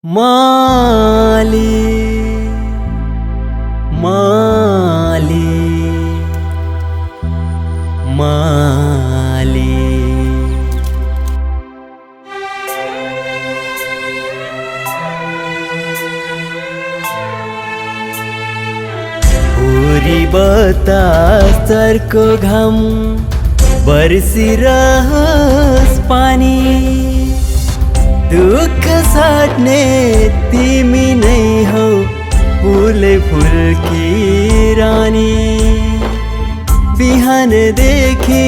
माली माली माली हुरी बतास तर्को घाम बरसिरहस पानी दुःख साट्ने तिमी नै हौ फुले फुलकी रानी बिहानदेखि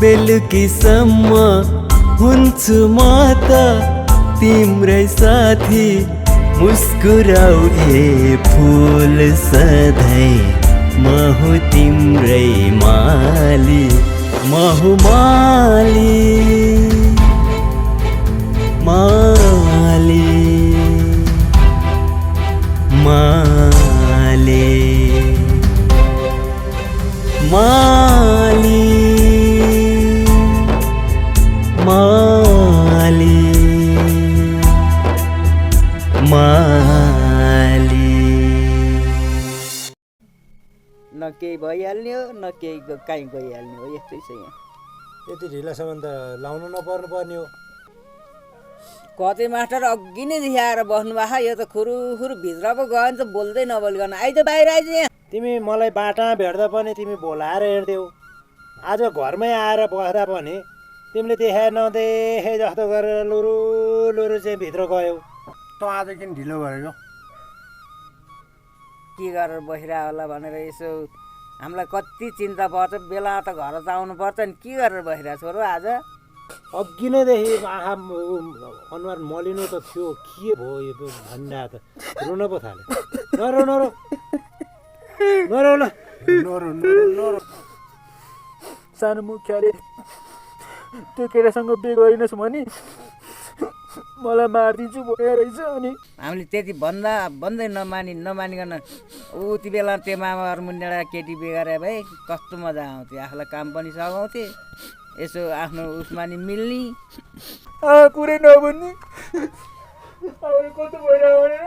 बेलुकीसम्म हुन्छु म त तिम्रै साथी मुस्कुराऊ ए फुल सधैँ म हुँ तिम्रै माली म हुँ माली माली माली माली माली माली न केही भइहाल्ने हो न केही कहीँ गइहाल्ने हो यस्तै छ यहाँ यति ढिलासम्म त लाउनु नपर्नु पर्ने हो कतै मास्टर अघि नै आएर बस्नुभएको यो त खुरुखुरु भित्र पो गयो भने त बोल्दै नबोलिकन आइज बाहिर आइज यहाँ तिमी मलाई बाटा भेट्दा पनि तिमी बोलाएर हिँड्थ्यौ आज घरमै आएर बस्दा पनि तिमीले देखा नदेखे जस्तो गरेर लुरु लुरु चाहिँ भित्र गयौ त आज किन ढिलो गरेको के गरेर बसिरह होला भनेर यसो हामीलाई कति चिन्ता पर्छ बेला त घर त आउनु पर्छ नि के गरेर बसिरहेको छोरो आज अघि नैदेखि आँखा अनुहार मलिनो त थियो के भयो यो भन्दा त रुन पो थाल्यो नरो नरो नरो ल नरो नरो नरो सानो मुखियाले त्यो केटासँग बे गरिनस् भने मलाई मारिदिन्छु भयो रहेछ अनि हामीले त्यति भन्दै नमानिकन उति बेला त्यो मामाहरू मुन्डेडा केटी बेगरे भाइ कस्तो मजा आउँथ्यो आफूलाई काम पनि सघाउँथे यसो आफ्नो उसमा नि मिल्ने कुरै नभन्ने कस्तो भइरह्यो भनेर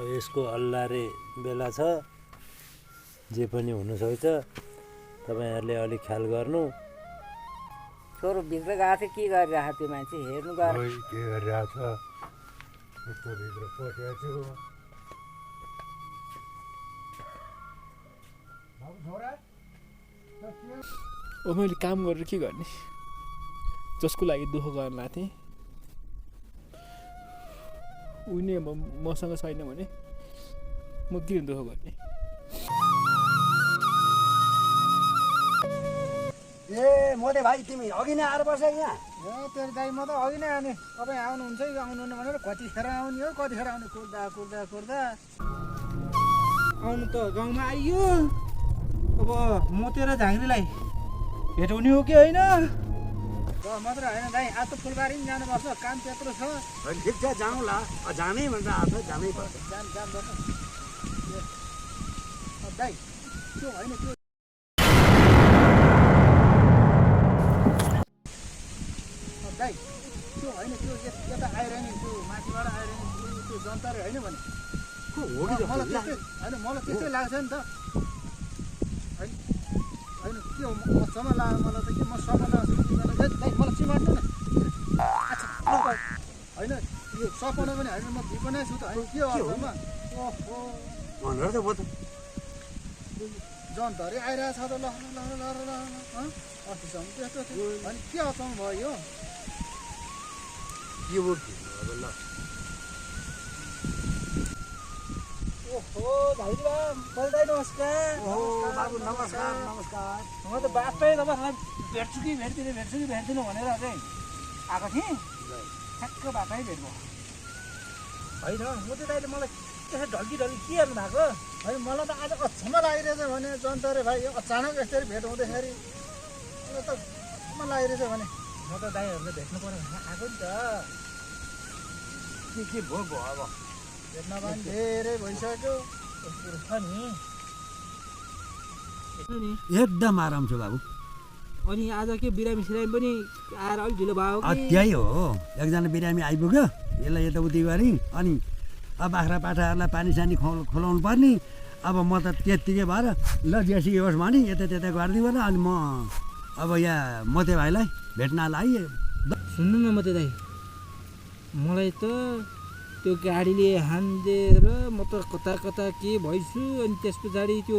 यसको अल्लारे बेला छ जे पनि हुनसक्छ तपाईँहरूले अलिक ख्याल गर्नु छोरो भित्र गएको थियो के गरिरहेको त्यो मान्छे हेर्नु गएर खोइ के गरिरहेको छ यस्तो भित्र पसेको छु मैले काम गरेर के गर्ने जसको लागि दुःख गर्न लाग्थेँ उनी मसँग छैन भने म किन दुःख गर्ने ए मोदे भाइ तिमी अघि नै आएर बस यहाँ तेरो दाइ म त अघि नै आउने तपाईँ आउनुहुन्छ कि आउनुहुन्न भनेर कतिखेर आउने हो कतिखेर आउने कुर्दा कुर्दा कुर्दा आउनु त गाउँमा आइयो अब म तेरो झाँक्रीलाई भेटाउने हो कि होइन मात्र होइन दाइ आज त फुलबारी पनि जानुपर्छ काम त्यत्रो छ ठिक छ जाउँला जानै भनेर आएको जानै पर्छ जान गर्छ दाइ त्यो होइन त्यो दाइ त्यो होइन त्यो यता आइरहने त्यो माथिबाट आइरहने त्यो जनताले होइन भने मलाई त्यस्तै होइन मलाई त्यस्तै लाग्छ नि त होइन के हो मसँग लाग्यो मलाई त के म सपना दाइ मलाई चिमाट्नु न होइन यो सपना पनि होइन म भिपनै छु त होइन के हो अर्थमा ओहो भनेर त म त जनताहरू आइरहेको छ त ल ल ल ल ल अस्तिसम्म त्यस्तो थियो होइन के अर्थमा भयो के हो अब ल ओहो भाइबा बोल्दै नमस्कार ओहो बाबु नमस्कार नमस्कार म त बाटै तपाईँलाई भेट्छु कि भेट्दिनँ भनेर चाहिँ आएको थिएँ ठ्याक्क बाटै भेट्नु होइन म त दाइले मलाई त्यसरी ढल्की के हेर्नु भएको होइन मलाई त आज अचम्म लागिरहेछ भने जनताले भाइ अचानक यसरी भेट हुँदाखेरि मलाई त अचम्म लागिरहेछ भने म त दाइहरूले भेट्नु पर्यो भने आएको नि त के भयो अब भेट्न पनि धेरै भइसक्यो छ नि एकदम आराम छ बाबु अनि आज के बिरामी सिरामी पनि आएर अलिक ढिलो भयो कि त्यही हो एकजना बिरामी आइपुग्यो यसलाई यताउति गरी अनि अब बाख्रा पाठाहरूलाई पानी सानी खुलाउनु पर्ने अब म त त्यत्तिकै भएर ल जेसी होस् भने यता त्यता गरिदिउँ अनि म अब यहाँ मते भाइलाई भेट्न लागेँ सुन्नु न मते दाइ मलाई त त्यो गाडीले हान्दिएर म त कता कता के भइछु अनि त्यस पछाडि त्यो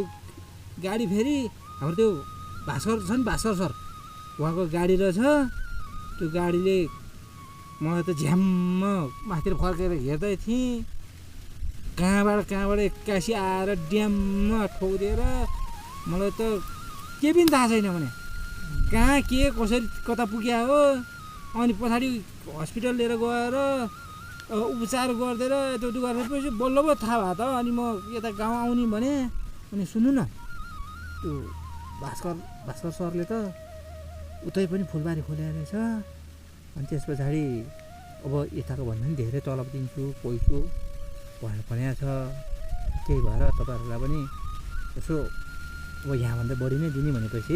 गाडी फेरि हाम्रो त्यो भास्कर छ नि भास्कर सर उहाँको गाडी रहेछ त्यो गाडीले मलाई त झ्याम्म माथितिर फर्केर हेर्दै थिएँ कहाँबाट एक्कासी आएर ड्याममा ठोकिदिएर मलाई त केही पनि थाहा छैन भने कहाँ के कसरी कता पुग्या हो अनि पछाडि हस्पिटल लिएर गएर उपचार गरिदिएर यताउति गरेपछि बल्ल पो थाहा भयो त अनि म यता गाउँ आउने भने अनि सुन्नु न त्यो भास्कर सरले त उतै पनि फुलबारी खोलेर रहेछ अनि त्यस पछाडि अब यताको भन्दा पनि धेरै तलब दिन्छु पैसो भनेर भनेको छ त्यही भएर तपाईँहरूलाई पनि यसो अब यहाँभन्दा बढी नै दिने भनेपछि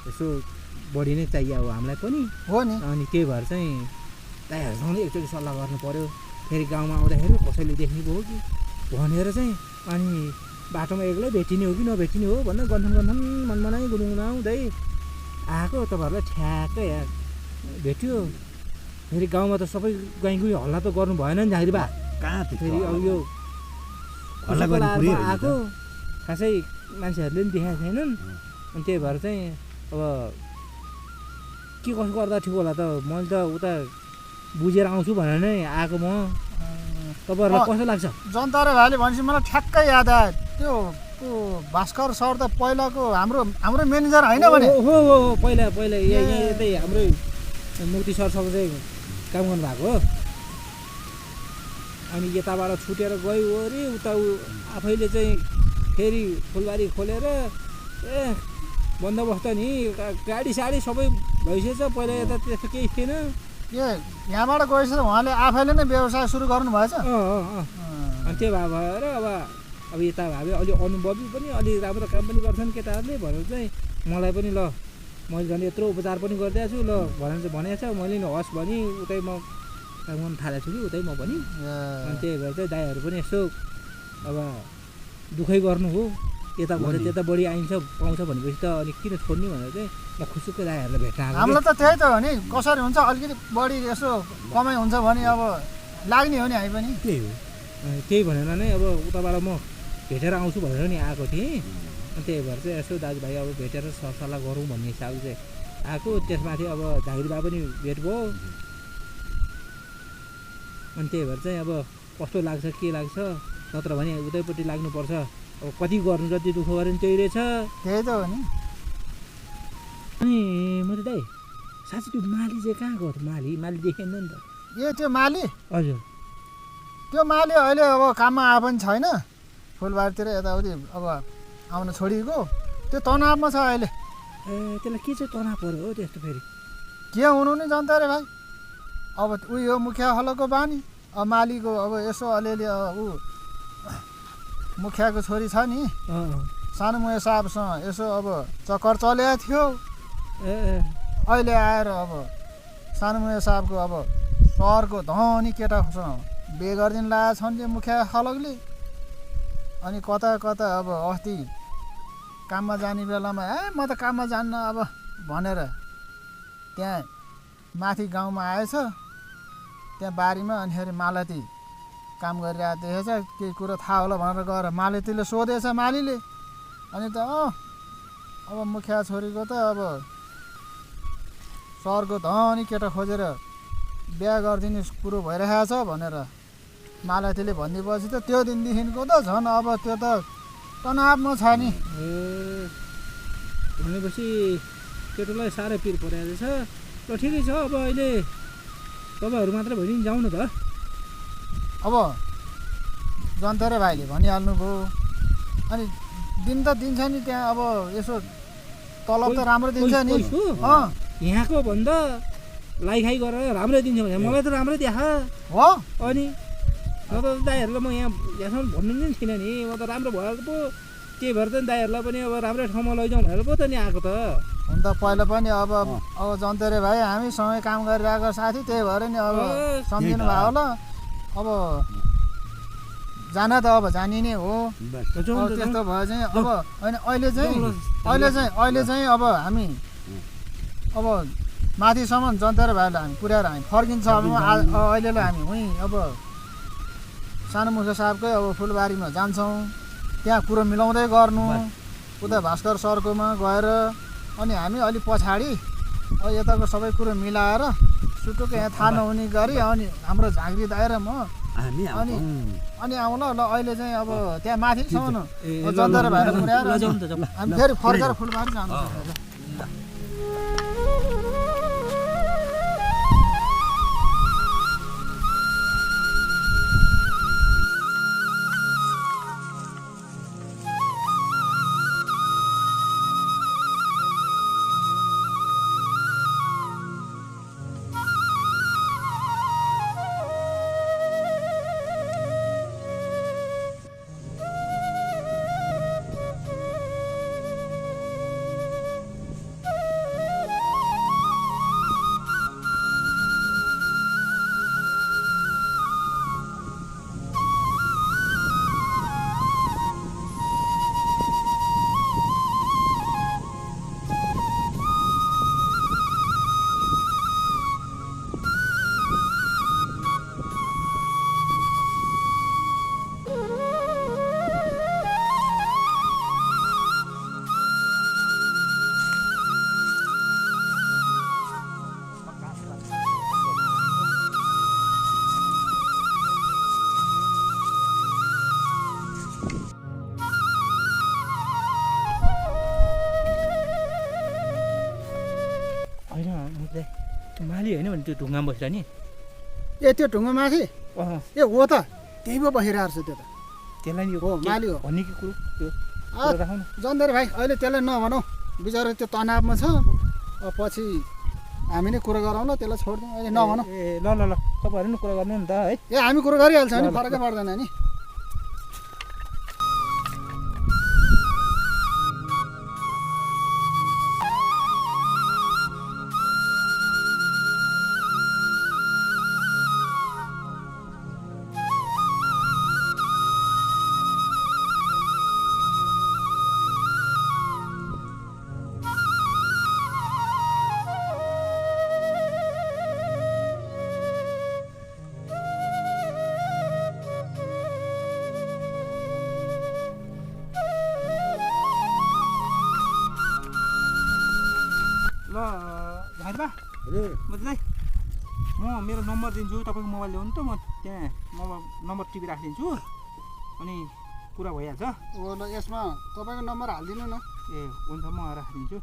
यसो बढी नै चाहियो अब हामीलाई पनि हो नि अनि त्यही भएर चाहिँ दाइहरूसँग एकचोटि सल्लाह गर्नु पऱ्यो फेरि गाउँमा आउँदाखेरि कसैले देख्ने भयो कि भनेर चाहिँ अनि बाटोमा एक्लै भेटिने हो कि नभेटिने हो भनेर गन्थन मनमनाइ गुनगुनाउँदै आएको तपाईँहरूलाई ठ्याक्कै यहाँ भेट्यो फेरि गाउँमा त सबै गाईगुई हल्ला त गर्नु भएन नि झाँक्री बा कहाँ फेरि अब यो हल्ला गर्ने पुरै होइन आएको खासै मान्छेहरूले पनि देखाएको छैनन् अनि त्यही भएर चाहिँ अब के कसो गर्दा ठिक होला त मैले त उता बुझेर आउँछु भनेर नै आएको म तपाईँहरूलाई कस्तो लाग्छ जनता र भाइले भनेपछि मलाई ठ्याक्कै याद आयो त्यो भास्कर सर त पहिलाको हाम्रो म्यानेजर होइन भने हो पहिला यहाँ यतै हाम्रै मुक्ति सरसँग चाहिँ काम गर्नुभएको हो अनि यताबाट छुटेर गयो अरे उता आफैले चाहिँ फेरि फुलबारी खोलेर बन्दोबस्त नि गाडी साडी सबै भइसकेछ पहिला यता त्यस्तो केही थिएन यहाँबाट गएछ उहाँले आफैले नै व्यवसाय सुरु गर्नु भएछ अनि त्यो भएर अब यता भाबी अलि अनुभवी पनि अलि राम्रो काम पनि गर्छन् केटाहरूले भनेर चाहिँ मलाई पनि ल मैले झन् यत्रो उपचार पनि गरिदिएको छु ल भनेर चाहिँ भनेको छ मैले नि हस् भने उतै म काम गर्नु थालेको छु कि उतै म पनि अनि त्यही भएर चाहिँ दाइहरू पनि यसो अब दुःखै गर्नु हो यता भन्छ त्यता बढी आइन्छ पाउँछ भनेपछि त अनि किन छोड्ने भनेर चाहिँ म खुसुक्कै दाइहरूलाई भेट्न आएको हामीलाई त त्यही त हो नि कसरी हुन्छ अलिकति बढी यसो कमाइ हुन्छ भने अब लाग्ने हो नि हामी पनि त्यही हो त्यही भनेर नै अब उताबाट म भेटेर आउँछु भनेर नि आएको थिएँ अनि त्यही भएर चाहिँ यसो दाजुभाइ अब भेटेर सरसल्लाह गरौँ भन्ने हिसाबले चाहिँ आएको त्यसमाथि अब झाँक्री बा पनि भेट भयो अनि त्यही भएर चाहिँ अब कस्तो लाग्छ के लाग्छ नत्र भने उतैपट्टि लाग्नुपर्छ अब कति गर्नु जति दुःख गरे पनि त्यही रहेछ त्यही त हो नि अनि म त दाइ साँच्चै त्यो माली चाहिँ कहाँ गयो त माली देखेन नि त त्यो माली हजुर त्यो माली अहिले अब काममा आए पनि छैन फुलबारीतिर यताउति अब आउन छोडिएको त्यो तनावमा छ अहिले ए त्यसलाई के चाहिँ तनाव पऱ्यो हो त्यस्तो फेरि के हुनु नि जनता रे भाइ अब उयो मुखिया हलोको बानी अब मालीको अब यसो अलिअलि ऊ मुखियाको छोरी छ नि सानो मुया साहबसँग यसो अब चक्कर चलेको थियो अहिले आएर अब सानो मुया साहबको अब सहरको धनी केटासँग बिहे गरिदिनु लागेको छन् त्यो मुखिया हलकले अनि कता अब अस्ति काममा जाने बेलामा म त काममा जान्न अब भनेर त्यहाँ माथि गाउँमा आएछ त्यहाँ बारीमा अनिखेरि मालती काम गरिरहेको देखेछ केही कुरो थाहा होला भनेर गएर मालतीले सोधेछ मालीले अनि त अब मुखिया छोरीको त अब सहरको धनी केटा खोजेर बिहा गरिदिने कुरो भइरहेको छ भनेर मालतीले भनिदिएपछि त त्यो दिनदेखिको त झन् अब त्यो त तनावमा छ नि भनेपछि केटोलाई साह्रै पिर परेको रहेछ ल ठिकै छ अब अहिले तपाईँहरू मात्र भइदिनु जाउँ न त अब जनता र भाइले भनिहाल्नुभयो अनि दिन त दिन्छ नि त्यहाँ अब यसो तलब त राम्रो दिन्छ नि यहाँको भन्दा लाइखाइ गरेर राम्रै दिन्छ भने मलाई त राम्रै देखा हो अनि न त दाइहरूलाई म यहाँसम्म भन्नु नि थिइनँ नि म त राम्रो भएको पो त्यही भएर त दाइहरूलाई पनि अब राम्रै ठाउँमा लैजाउँ भनेर पो त नि आएको त हुन त पहिला पनि अब जन्तरे भाइ हामी सँगै काम गरिरहेको साथी त्यही भएर नि अब सम्झिनु भयो होला अब जान त अब जानिने हो त्यस्तो भयो चाहिँ अब होइन अहिले चाहिँ अब हामी अब माथिसम्म जन्तरे भाइलाई हामी पुर्याएर हामी फर्किन्छ अब अहिलेलाई हामी उहीँ अब सानो मुसा साहबकै अब फुलबारीमा जान्छौँ त्यहाँ कुरो मिलाउँदै गर्नु उता भास्कर सरकोमा गएर अनि हामी अलिक पछाडि यताको सबै कुरो मिलाएर सुटुक्क यहाँ थाहा नहुने गरी अनि हाम्रो झाँक्री दाइ र म अनि आउँला ल अहिले चाहिँ अब त्यहाँ माथिसम्म जन्तरे भाइलाई पुर्याएर हामी फेरि फर्केर फुलबारी जानु माली होइन भने त्यो ढुङ्गामा बसिरह नि ए त्यो ढुङ्गा माथि ए हो त त्यही पो बसिरहेको छ त्यो त त्यसलाई नि हो माली हो भन्ने कि कुरो त्यो राखौँ न जन्तरे भाइ अहिले त्यसलाई नभनौँ बिचरा त्यो तनावमा छ पछि हामी नै कुरो गरौँ ल त्यसलाई छोडिदिउँ अहिले नभनौँ ए ल ल ल तपाईँहरू नि कुरा गर्नु नि त है ए हामी कुरो गरिहाल्छौँ नि फरकै पर्दैन नि म मेरो नम्बर दिन्छु तपाईँको मोबाइल ल्याउनु त म त्यहाँ नम्बर टिपी राखिदिन्छु अनि कुरा भइहाल्छ हो ल यसमा तपाईँको नम्बर हालिदिनु न ए हुन्छ म राखिदिन्छु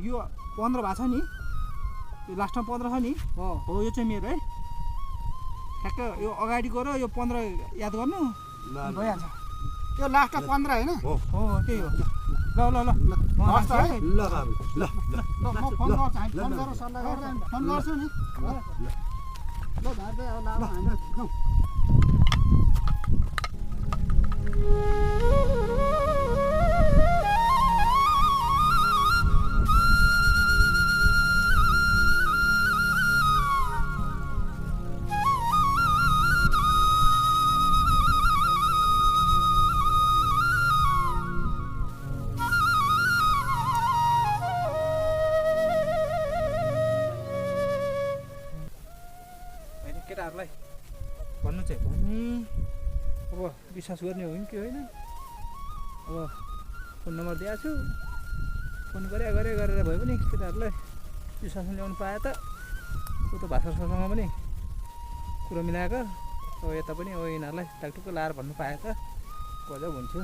यो 15 भएको छ नि यो लास्टमा 15 छ नि हो यो चाहिँ मेरो है ठ्याक्क यो अगाडिको र यो 15 याद गर्नु भइहाल्छ यो लास्ट 15 होइन हो त्यही हो ल ल ल म हस् त है ल बाबु ल ल म फोन गर्छु हामी फोन गरेर सल्लाह गर्दा फोन गर्छु नि ल झार्दै अब लाभ हामी जाउँ केटाहरूलाई भन्नु चाहिँ भन्ने अब विश्वास गर्ने हो कि के होइन अब फोन नम्बर दिएको छु फोन गरेर भयो पनि केटाहरूलाई विश्वासमा ल्याउनु पाए त उता भाषासँग पनि कुरो मिलाएको अब यता पनि अब यिनीहरूलाई टाकटुक्क लाएर भन्नु पाए त गजब हुन्थ्यो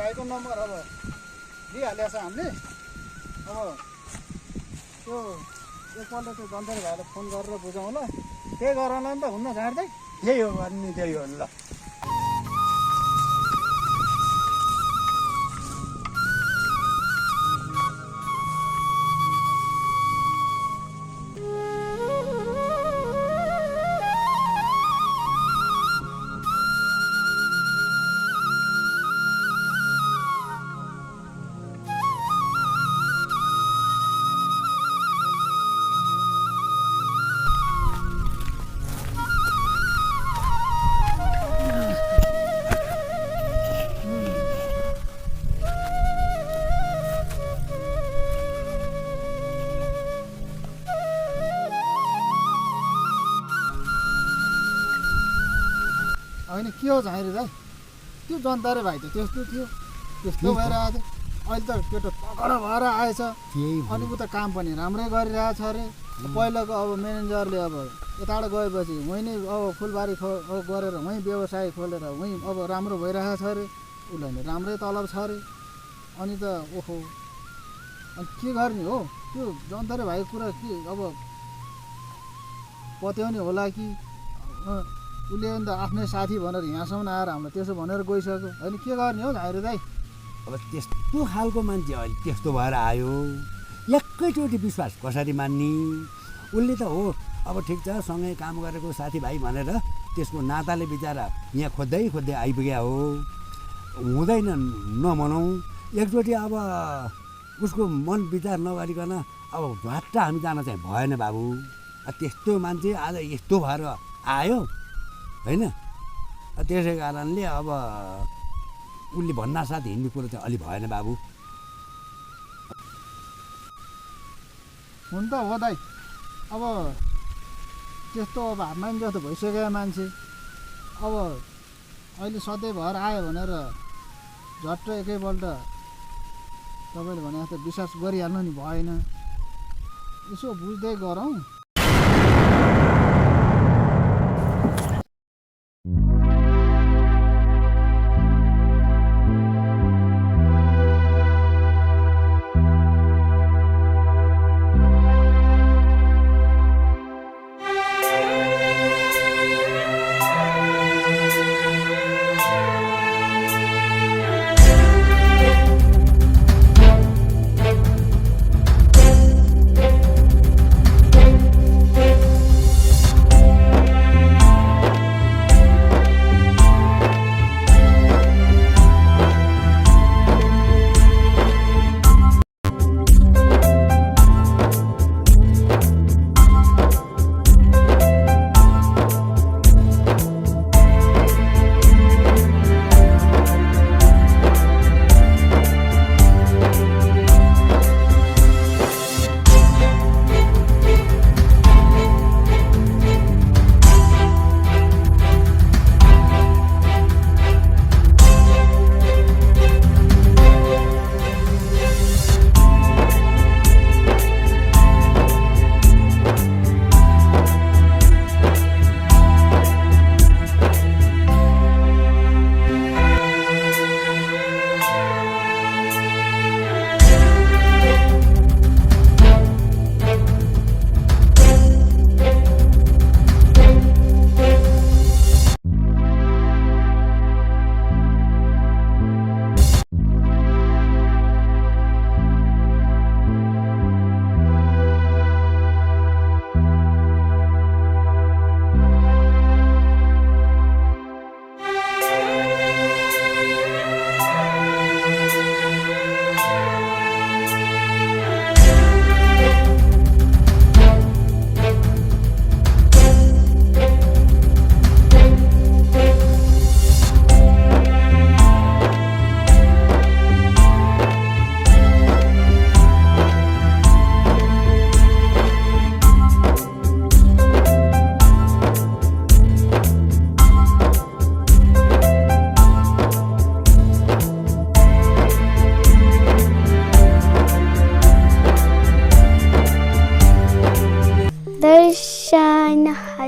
भाइको नम्बर अब दिइहालेको छ हामीले। अब त्यो एकपल्ट त्यो जन्तरी भाइलाई फोन गरेर बुझाउँ ल। त्यही गरौँला नि त, हुन्न झार्दै? त्यही हो गर्ने, त्यही हो ल। होइन के हो झाइरे दाइ, त्यो जन्तरे भाइ त त्यस्तो थियो, त्यस्तो भएर आएको थियो। अहिले त केटो तगडा भएर आएछ। अनि उता काम पनि राम्रै गरिरहेछ अरे। पहिलाको अब म्यानेजरले अब यताबाट गएपछि वहीँ नै अब फुलबारी गरेर वहीँ व्यवसाय खोलेर वहीँ अब राम्रो भइरहेछ अरे। उसलाई नि राम्रै तलब छ अरे। अनि त ओहो, अनि के गर्ने हो? त्यो जन्तरे भाइको कुरा के अब पत्याउने होला कि उसले अन्त आफ्नै साथी भनेर यहाँसम्म आएर हामीलाई त्यसो भनेर गइसक्यो। होइन के गर्ने हो झाइरे दाइ? अब त्यस्तो खालको मान्छे अहिले त्यस्तो भएर आयो, एकैचोटि विश्वास कसरी मान्ने? उसले त हो अब ठिक छ सँगै काम गरेको साथीभाइ भनेर त्यसको नाताले बिचरा यहाँ खोज्दै खोज्दै आइपुग्या हो। हुँदैन नमनाउँ, एकचोटि अब उसको मन विचार नगरिकन अब झट्ट हामी जान चाहिँ भएन बाबु। त्यस्तो मान्छे आज यस्तो भएर आयो होइन। त्यसै कारणले अब उसले भन्नासाथ हिँड्ने कुरो चाहिँ अलि भएन बाबु। हुन त हो दाइ, अब त्यस्तो अब हातमान जस्तो भइसक्यो मान्छे। अब अहिले सधैँ भएर आयो भनेर झट्ट एकैपल्ट तपाईँले भने जस्तो विश्वास गरिहाल्नु नि भएन। यसो बुझ्दै गरौँ।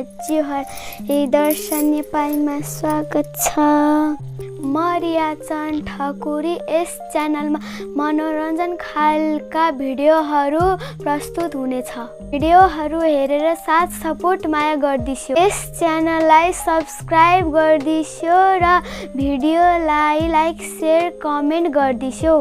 दाजुहरू दर्शन नेपालीमा स्वागत छ। म रियाचन ठकुरी। यस च्यानलमा मनोरञ्जन खालका भिडियोहरू प्रस्तुत हुनेछ। भिडियोहरू हेरेर साथ सपोर्ट माया गर्दिस्यो। यस च्यानललाई सब्स्क्राइब गर्दिस्यो र भिडियोलाई लाइक, सेयर, कमेन्ट गर्दिस्यो।